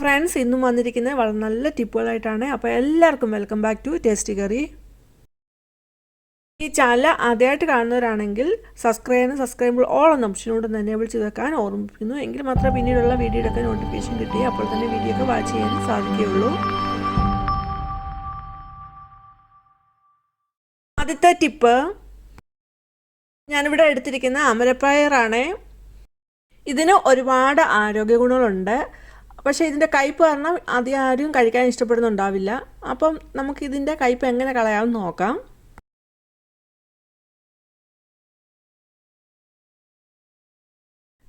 Friends, ഇന്നും വന്നിരിക്കുന്നത് വളരെ നല്ല ടിപ്പുകളായിട്ടാണ്. അപ്പോൾ എല്ലാവർക്കും welcome back to Tasty Curry. ഈ ചാനൽ ആദ്യമായിട്ട് കാണുന്നവരാണെങ്കിൽ സബ്സ്ക്രൈബ് ഓൾ എന്ന ഓപ്ഷനോട് തന്നെ എനേബിൾ ചെയ്ത് വെക്കാൻ ഓർമ്മിപ്പിക്കുന്നു. എങ്കിൽ മാത്രമേ പിന്നീടുള്ള വീഡിയോയുടെ നോട്ടിഫിക്കേഷൻ കിട്ടി അപ്പോൾ തന്നെ വീഡിയോ ഒക്കെ വാച്ച് ചെയ്യാൻ സാധിക്കുകയുള്ളൂ. ആദ്യത്തെ ടിപ്പ്, ഞാനിവിടെ എടുത്തിരിക്കുന്ന അമരപ്പയറാണ്. ഇതിന് ഒരുപാട് ആരോഗ്യ ഗുണങ്ങളുണ്ട്. പക്ഷേ ഇതിൻ്റെ കയ്പ്പ് കാരണം അധികം ആരും കഴിക്കാൻ ഇഷ്ടപ്പെടുന്നുണ്ടാവില്ല. അപ്പം നമുക്കിതിൻ്റെ കയ്പ്പ് എങ്ങനെ കളയാമെന്ന് നോക്കാം.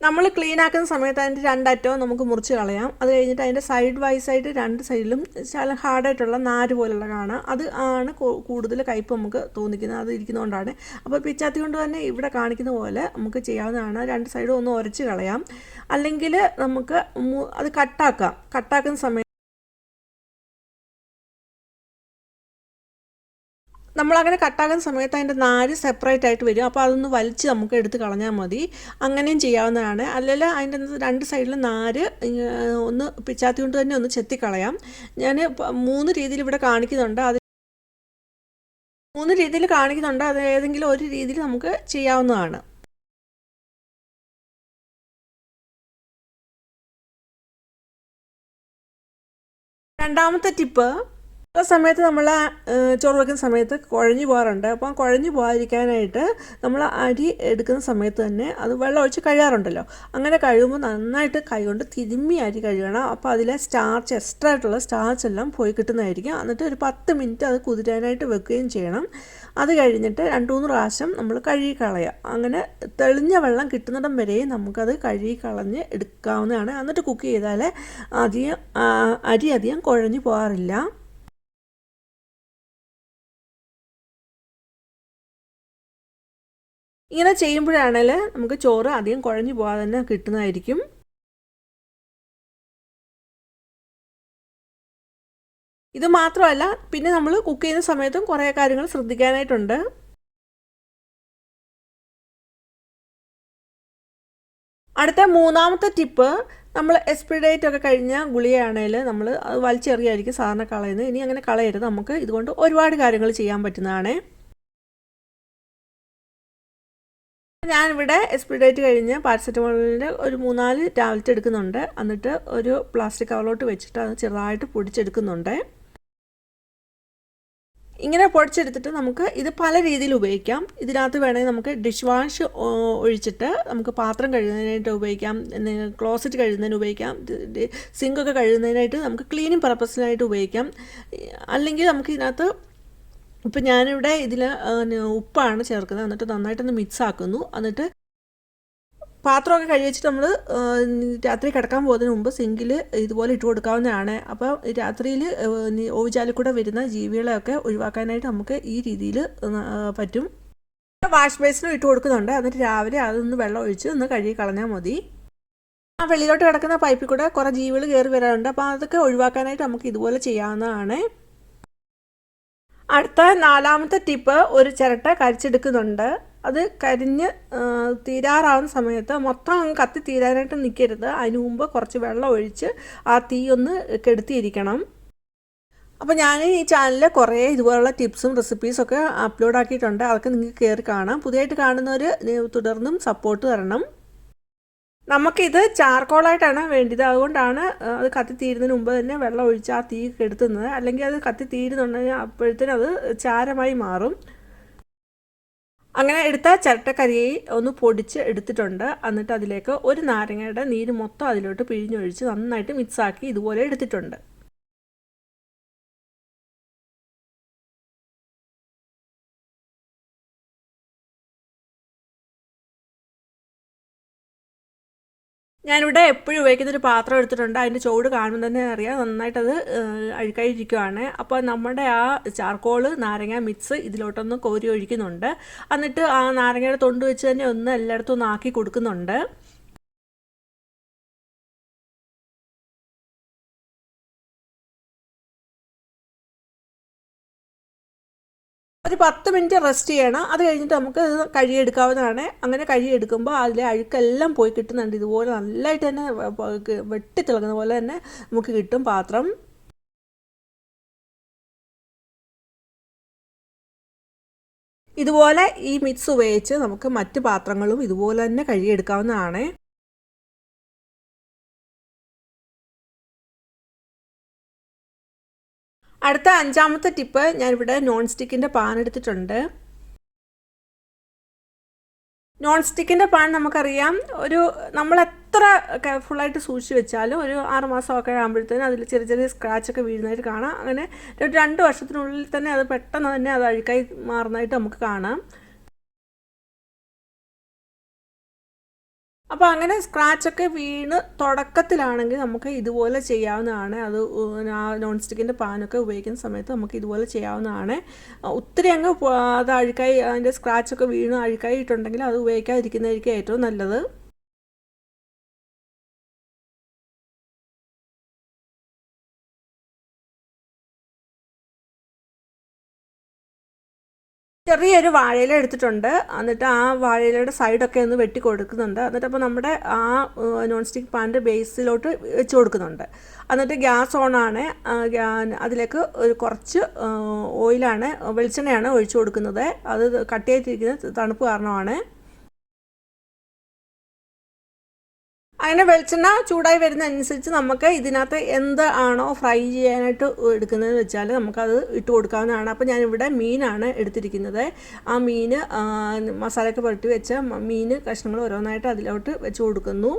നമ്മൾ ക്ലീൻ ആക്കുന്ന സമയത്ത് അതിൻ്റെ രണ്ടറ്റവും നമുക്ക് മുറിച്ച് കളയാം. അത് കഴിഞ്ഞിട്ട് അതിൻ്റെ സൈഡ് വൈസായിട്ട് രണ്ട് സൈഡിലും ശകലം ഹാർഡായിട്ടുള്ള നാര് പോലുള്ള കാണാം. അത് ആണ് കൂടുതൽ കയ്പ്പ് നമുക്ക് തോന്നിക്കുന്നത്. അത് ഇരിക്കുന്നതുകൊണ്ടാണ്. അപ്പോൾ പിച്ചാത്തി കൊണ്ട് തന്നെ ഇവിടെ കാണിക്കുന്ന പോലെ നമുക്ക് ചെയ്യാവുന്നതാണ്. രണ്ട് സൈഡും ഒന്ന് ഉരച്ച് കളയാം. അല്ലെങ്കിൽ നമുക്ക് അത് കട്ടാക്കുന്ന സമയത്ത് നമ്മളങ്ങനെ കട്ടാക്കുന്ന സമയത്ത് അതിൻ്റെ നാര് സെപ്പറേറ്റ് ആയിട്ട് വരും. അപ്പോൾ അതൊന്ന് വലിച്ച് നമുക്ക് എടുത്ത് കളഞ്ഞാൽ മതി. അങ്ങനെയും ചെയ്യാവുന്നതാണ്. അല്ലെങ്കിൽ അതിൻ്റെ രണ്ട് സൈഡിൽ നാര് ഒന്ന് പിച്ചാത്തി കൊണ്ട് തന്നെ ഒന്ന് ചെത്തിക്കളയാം. ഞാൻ മൂന്ന് രീതിയിൽ ഇവിടെ കാണിക്കുന്നുണ്ട്. അത് ഏതെങ്കിലും ഒരു രീതിയിൽ നമുക്ക് ചെയ്യാവുന്നതാണ്. രണ്ടാമത്തെ ടിപ്പ്, ആ സമയത്ത് നമ്മൾ ചോറ് വയ്ക്കുന്ന സമയത്ത് കുഴഞ്ഞു പോകാറുണ്ട്. അപ്പം കുഴഞ്ഞു പോകാതിരിക്കാനായിട്ട് നമ്മൾ അരി എടുക്കുന്ന സമയത്ത് തന്നെ അത് വെള്ളം ഒഴിച്ച് കഴുകാറുണ്ടല്ലോ. അങ്ങനെ കഴുകുമ്പോൾ നന്നായിട്ട് കൈകൊണ്ട് തിരുമ്മി അരി കഴുകണം. അപ്പോൾ അതിലെ എക്സ്ട്രാ ആയിട്ടുള്ള സ്റ്റാർച്ച് എല്ലാം പോയി കിട്ടുന്നതായിരിക്കും. എന്നിട്ട് ഒരു 10 മിനിറ്റ് അത് കുതിരാനായിട്ട് വെക്കുകയും ചെയ്യണം. അത് കഴിഞ്ഞിട്ട് 2-3 പ്രാവശ്യം നമ്മൾ കഴുകി കളയുക. അങ്ങനെ തെളിഞ്ഞ വെള്ളം കിട്ടുന്നിടം വരെയും നമുക്കത് കഴുകി കളഞ്ഞ് എടുക്കാവുന്നതാണ്. എന്നിട്ട് കുക്ക് ചെയ്താൽ അരി അധികം കുഴഞ്ഞു പോകാറില്ല. ഇങ്ങനെ ചെയ്യുമ്പോഴാണെങ്കിൽ നമുക്ക് ചോറ് അധികം കുഴഞ്ഞു പോകാതെ തന്നെ കിട്ടുന്നതായിരിക്കും. ഇത് മാത്രമല്ല, പിന്നെ നമ്മൾ കുക്ക് ചെയ്യുന്ന സമയത്തും കുറേ കാര്യങ്ങൾ ശ്രദ്ധിക്കാനായിട്ടുണ്ട്. അടുത്ത മൂന്നാമത്തെ ടിപ്പ്, നമ്മൾ എക്സ്പയറി ഡേറ്റ് ഒക്കെ കഴിഞ്ഞ ഗുളികയാണെങ്കിൽ നമ്മൾ അത് വലിച്ചെറിയായിരിക്കും സാധാരണ കളയുന്നത്. ഇനി അങ്ങനെ കളയരുത്. നമുക്ക് ഇതുകൊണ്ട് ഒരുപാട് കാര്യങ്ങൾ ചെയ്യാൻ പറ്റുന്നതാണ്. ഞാനിവിടെ എക്സ്പയറി ഡേറ്റ് കഴിഞ്ഞ് പാരസെറ്റമോളിൻ്റെ ഒരു 3-4 ടാബ്ലറ്റ് എടുക്കുന്നുണ്ട്. എന്നിട്ട് ഒരു പ്ലാസ്റ്റിക് കവറിലോട്ട് വെച്ചിട്ട് അത് ചെറുതായിട്ട് പൊടിച്ചെടുക്കുന്നുണ്ട്. ഇങ്ങനെ പൊടിച്ചെടുത്തിട്ട് നമുക്ക് ഇത് പല രീതിയിൽ ഉപയോഗിക്കാം. ഇതിനകത്ത് വേണമെങ്കിൽ നമുക്ക് ഡിഷ് വാഷ് ഒഴിച്ചിട്ട് നമുക്ക് പാത്രം കഴുകുന്നതിനായിട്ട് ഉപയോഗിക്കാം, ക്ലോസറ്റ് കഴുകുന്നതിന് ഉപയോഗിക്കാം, സിങ്കൊക്കെ കഴുകുന്നതിനായിട്ട് നമുക്ക് ക്ലീനിങ് പർപ്പസിനായിട്ട് ഉപയോഗിക്കാം. അല്ലെങ്കിൽ നമുക്ക് ഇതിനകത്ത് ഇപ്പം ഞാനിവിടെ ഇതിൽ ഉപ്പാണ് ചേർക്കുന്നത്. എന്നിട്ട് നന്നായിട്ടൊന്ന് മിക്സ് ആക്കുന്നു. എന്നിട്ട് പാത്രമൊക്കെ കഴുകി വെച്ചിട്ട് നമ്മൾ രാത്രി കിടക്കാൻ പോകുന്നതിന് മുമ്പ് സിങ്കിൽ ഇതുപോലെ ഇട്ട് കൊടുക്കാവുന്നതാണ്. അപ്പോൾ രാത്രിയിൽ ഓവുചാലിൽ കൂടെ വരുന്ന ജീവികളെയൊക്കെ ഒഴിവാക്കാനായിട്ട് നമുക്ക് ഈ രീതിയിൽ പറ്റും. വാഷ് ബേസിനും ഇട്ട് കൊടുക്കുന്നുണ്ട്. എന്നിട്ട് രാവിലെ അതൊന്ന് വെള്ളം ഒഴിച്ച് ഒന്ന് കഴുകി കളഞ്ഞാൽ മതി. ആ വെളിയിലോട്ട് കിടക്കുന്ന പൈപ്പിൽ കൂടെ കുറേ ജീവികൾ കയറി വരാറുണ്ട്. അപ്പോൾ അതൊക്കെ ഒഴിവാക്കാനായിട്ട് നമുക്ക് ഇതുപോലെ ചെയ്യാവുന്നതാണ്. അടുത്ത 4ാമത്തെ ടിപ്പ്, ഒരു ചിരട്ട കരിച്ചെടുക്കുന്നുണ്ട്. അത് കരിഞ്ഞ് തീരാറാവുന്ന സമയത്ത് മൊത്തം കത്തി തീരാനായിട്ട് നിൽക്കരുത്. അതിന് മുമ്പ് കുറച്ച് വെള്ളം ഒഴിച്ച് ആ തീ ഒന്ന് കെടുത്തിയിരിക്കണം. അപ്പോൾ ഞാൻ ഈ ചാനലിൽ കുറേ ഇതുപോലുള്ള ടിപ്സും റെസിപ്പീസൊക്കെ അപ്ലോഡ് ആക്കിയിട്ടുണ്ട്. അതൊക്കെ നിങ്ങൾക്ക് കയറി കാണാം. പുതിയതായിട്ട് കാണുന്നവർ തുടർന്നും സപ്പോർട്ട് തരണം. നമുക്കിത് ചാർക്കോളായിട്ടാണ് വേണ്ടത്. അതുകൊണ്ടാണ് അത് കത്തി തീരുന്നതിന് മുമ്പ് തന്നെ വെള്ളം ഒഴിച്ച് ആ തീ കെടുത്തുന്നത്. അല്ലെങ്കിൽ അത് കത്തി തീരുന്നുണ്ടെങ്കിൽ അപ്പോഴത്തേനും അത് ചാരമായി മാറും. അങ്ങനെ എടുത്ത ചിരട്ടക്കരി ഒന്ന് പൊടിച്ച് എടുത്തിട്ടുണ്ട്. എന്നിട്ട് അതിലേക്ക് ഒരു നാരങ്ങയുടെ നീര് മൊത്തം അതിലോട്ട് പിഴിഞ്ഞൊഴിച്ച് നന്നായിട്ട് മിക്സാക്കി ഇതുപോലെ എടുത്തിട്ടുണ്ട്. ഞാനിവിടെ എപ്പോഴും ഉപയോഗിക്കുന്നൊരു പാത്രം എടുത്തിട്ടുണ്ട്. അതിൻ്റെ ചുവട് കാണുമ്പോൾ തന്നെ അറിയാം നന്നായിട്ടത് അഴുക്കായിരിക്കുകയാണ്. അപ്പോൾ നമ്മുടെ ആ ചാർക്കോൾ നാരങ്ങ മിക്സ് ഇതിലോട്ടൊന്ന് കോരി ഒഴിക്കുന്നുണ്ട്. എന്നിട്ട് ആ നാരങ്ങയുടെ തൊണ്ട് വെച്ച് തന്നെ ഒന്ന് എല്ലായിടത്തും ഒന്ന് ആക്കി കൊടുക്കുന്നുണ്ട്. ഒരു 10 മിനിറ്റ് റെസ്റ്റ് ചെയ്യണം. അത് കഴിഞ്ഞിട്ട് നമുക്ക് ഇത് കഴുകിയെടുക്കാവുന്നതാണ്. അങ്ങനെ കഴുകിയെടുക്കുമ്പോൾ അതിലെ അഴുക്കെല്ലാം പോയി കിട്ടുന്നുണ്ട്. ഇതുപോലെ നല്ലതായിട്ട് തന്നെ വെട്ടിത്തിളങ്ങുന്ന പോലെ തന്നെ നമുക്ക് കിട്ടും പാത്രം. ഇതുപോലെ ഈ മിക്സ് ഉപയോഗിച്ച് നമുക്ക് മറ്റ് പാത്രങ്ങളും ഇതുപോലെ തന്നെ കഴുകിയെടുക്കാവുന്നതാണ്. അടുത്ത 5-ാമത്തെ ടിപ്പ്, ഞാനിവിടെ നോൺ സ്റ്റിക്കിൻ്റെ പാൻ എടുത്തിട്ടുണ്ട്. നോൺ സ്റ്റിക്കിൻ്റെ പാൻ നമുക്കറിയാം, നമ്മൾ എത്ര കെയർഫുള്ളായിട്ട് സൂക്ഷിച്ച് വെച്ചാലും ഒരു 6 മാസമൊക്കെ ആകുമ്പോഴത്തേനും അതിൽ ചെറിയ ചെറിയ സ്ക്രാച്ചൊക്കെ വീഴുന്നതായിട്ട് കാണാം. അങ്ങനെ 2 വർഷത്തിനുള്ളിൽ തന്നെ അത് പെട്ടെന്ന് തന്നെ അത് അഴുക്കായി മാറുന്നതായിട്ട് നമുക്ക് കാണാം. അപ്പോൾ അങ്ങനെ സ്ക്രാച്ചൊക്കെ വീണ് തുടക്കത്തിലാണെങ്കിൽ നമുക്ക് ഇതുപോലെ ചെയ്യാവുന്നതാണ്. അത് നോൺ സ്റ്റിക്കിൻ്റെ പാനൊക്കെ ഉപയോഗിക്കുന്ന സമയത്ത് നമുക്ക് ഇതുപോലെ ചെയ്യാവുന്നതാണ്. ഒത്തിരി അങ്ങ് അത് അഴുക്കായി അതിൻ്റെ സ്ക്രാച്ചൊക്കെ വീണ് അഴുക്കായിട്ടുണ്ടെങ്കിൽ അത് ഉപയോഗിക്കാതിരിക്കുന്നതായിരിക്കും ഏറ്റവും നല്ലത്. ചെറിയൊരു വാഴയില എടുത്തിട്ടുണ്ട്. എന്നിട്ട് ആ വാഴയിലയുടെ സൈഡൊക്കെ ഒന്ന് വെട്ടി കൊടുക്കുന്നുണ്ട്. എന്നിട്ട് അപ്പോൾ നമ്മുടെ ആ നോൺ സ്റ്റിക്ക് പാനിൻ്റെ ബേസിലോട്ട് വെച്ച് കൊടുക്കുന്നുണ്ട്. എന്നിട്ട് ഗ്യാസ് ഓണാണ്. അതിലേക്ക് കുറച്ച് ഓയിലാണ്, വെളിച്ചെണ്ണയാണ് ഒഴിച്ചു കൊടുക്കുന്നത്. അത് കട്ടിയായിട്ടിരിക്കുന്ന തണുപ്പ് കാരണമാണ്. അങ്ങനെ വെളിച്ചെണ്ണ ചൂടായി വരുന്നതനുസരിച്ച് നമുക്ക് ഇതിനകത്ത് എന്ത് ആണോ ഫ്രൈ ചെയ്യാനായിട്ട് എടുക്കുന്നതെന്ന് വെച്ചാൽ നമുക്കത് ഇട്ട് കൊടുക്കാവുന്നതാണ്. അപ്പോൾ ഞാനിവിടെ മീനാണ് എടുത്തിരിക്കുന്നത്. ആ മീൻ മസാലയൊക്കെ പുരട്ടി വെച്ച മീൻ കഷ്ണങ്ങൾ ഓരോന്നായിട്ട് അതിലോട്ട് വെച്ച് കൊടുക്കുന്നു.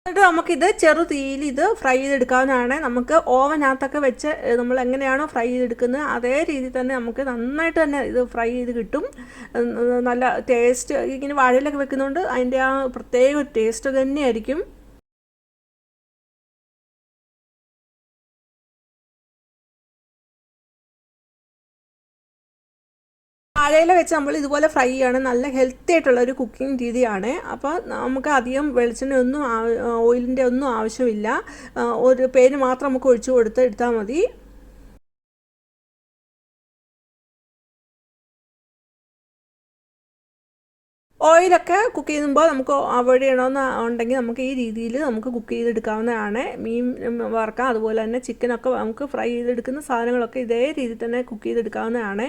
എന്നിട്ട് നമുക്കിത് ചെറു തീയിൽ ഇത് ഫ്രൈ ചെയ്തെടുക്കാവുന്നതാണ്. നമുക്ക് ഓവനകത്തൊക്കെ വെച്ച് നമ്മൾ എങ്ങനെയാണോ ഫ്രൈ ചെയ്തെടുക്കുന്നത് അതേ രീതിയിൽ തന്നെ നമുക്ക് നന്നായിട്ട് തന്നെ ഇത് ഫ്രൈ ചെയ്ത് കിട്ടും. നല്ല ടേസ്റ്റ്, ഇങ്ങനെ വാഴയിലൊക്കെ വെക്കുന്നതുകൊണ്ട് അതിൻ്റെ ആ പ്രത്യേക ഒരു ടേസ്റ്റ് തന്നെയായിരിക്കും. വാഴയില വെച്ച് നമ്മൾ ഇതുപോലെ ഫ്രൈ ചെയ്യണം. നല്ല ഹെൽത്തി ആയിട്ടുള്ള ഒരു കുക്കിംഗ് രീതിയാണ്. അപ്പോൾ നമുക്ക് അധികം വെളിച്ചെണ്ണ ഒന്നും ഓയിലിൻ്റെ ഒന്നും ആവശ്യമില്ല. ഒരു പേര് മാത്രം നമുക്ക് ഒഴിച്ചു കൊടുത്ത് എടുത്താൽ മതി. ഓയിലൊക്കെ കുക്ക് ചെയ്യുമ്പോൾ നമുക്ക് അവോയ്ഡ് ചെയ്യണമെന്ന് ഉണ്ടെങ്കിൽ നമുക്ക് ഈ രീതിയിൽ നമുക്ക് കുക്ക് ചെയ്തെടുക്കാവുന്നതാണ്. മീൻ വറക്കാം, അതുപോലെ തന്നെ ചിക്കനൊക്കെ നമുക്ക് ഫ്രൈ ചെയ്തെടുക്കുന്ന സാധനങ്ങളൊക്കെ ഇതേ രീതിയിൽ തന്നെ കുക്ക് ചെയ്തെടുക്കാവുന്നതാണ്.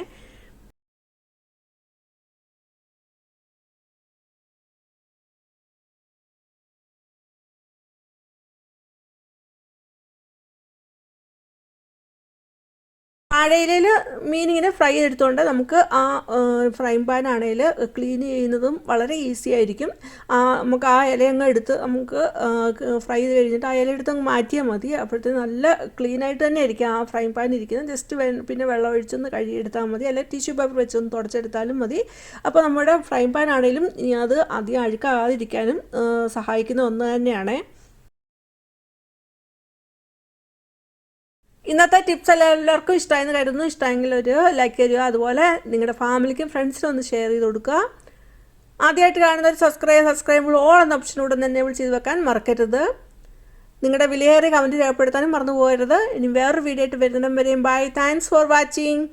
വാഴയിലയിൽ മീനിങ്ങനെ ഫ്രൈ ചെയ്തെടുത്തുകൊണ്ട് നമുക്ക് ആ ഫ്രൈ പാൻ ആണെങ്കിൽ ക്ലീൻ ചെയ്യുന്നതും വളരെ ഈസി ആയിരിക്കും. നമുക്ക് ആ ഇലയങ്ങ് എടുത്ത് നമുക്ക് ഫ്രൈ ചെയ്ത് കഴിഞ്ഞിട്ട് ആ ഇല എടുത്ത് അങ്ങ് മാറ്റിയാൽ മതി. അപ്പോഴത്തേക്ക് നല്ല ക്ലീനായിട്ട് തന്നെ ആയിരിക്കും ആ ഫ്രൈ പാൻ ഇരിക്കുന്നത്. ജസ്റ്റ് പിന്നെ വെള്ളം ഒഴിച്ചൊന്ന് കഴുകിയെടുത്താൽ മതി, അല്ലെങ്കിൽ ടിഷ്യൂ പേപ്പർ വെച്ചൊന്ന് തുടച്ചെടുത്താലും മതി. അപ്പോൾ നമ്മുടെ ഫ്രൈ പാൻ ആണെങ്കിലും അത് അധികം അഴുക്കാകാതിരിക്കാനും സഹായിക്കുന്ന ഒന്ന് തന്നെയാണ്. ഇന്നത്തെ ടിപ്സ് എല്ലാവർക്കും ഇഷ്ടമായെന്ന് കരുതുന്നു. ഇഷ്ടമെങ്കിൽ ഒരു ലൈക്ക് തരിക, അതുപോലെ നിങ്ങളുടെ ഫാമിലിക്കും ഫ്രണ്ട്സിനും ഒന്ന് ഷെയർ ചെയ്ത് കൊടുക്കുക. ആദ്യമായിട്ട് കാണുന്ന ഒരു സബ്സ്ക്രൈബ് ഓൾ എന്ന ഓപ്ഷനോട് തന്നെ ചെയ്ത് വെക്കാൻ മറക്കരുത്. നിങ്ങളുടെ വിലയേറിയ കമൻറ്റ് രേഖപ്പെടുത്താനും മറന്നു പോകരുത്. ഇനി വേറൊരു വീഡിയോ ആയിട്ട് വരുന്നിടം വരെയും ബൈ. Thanks for watching.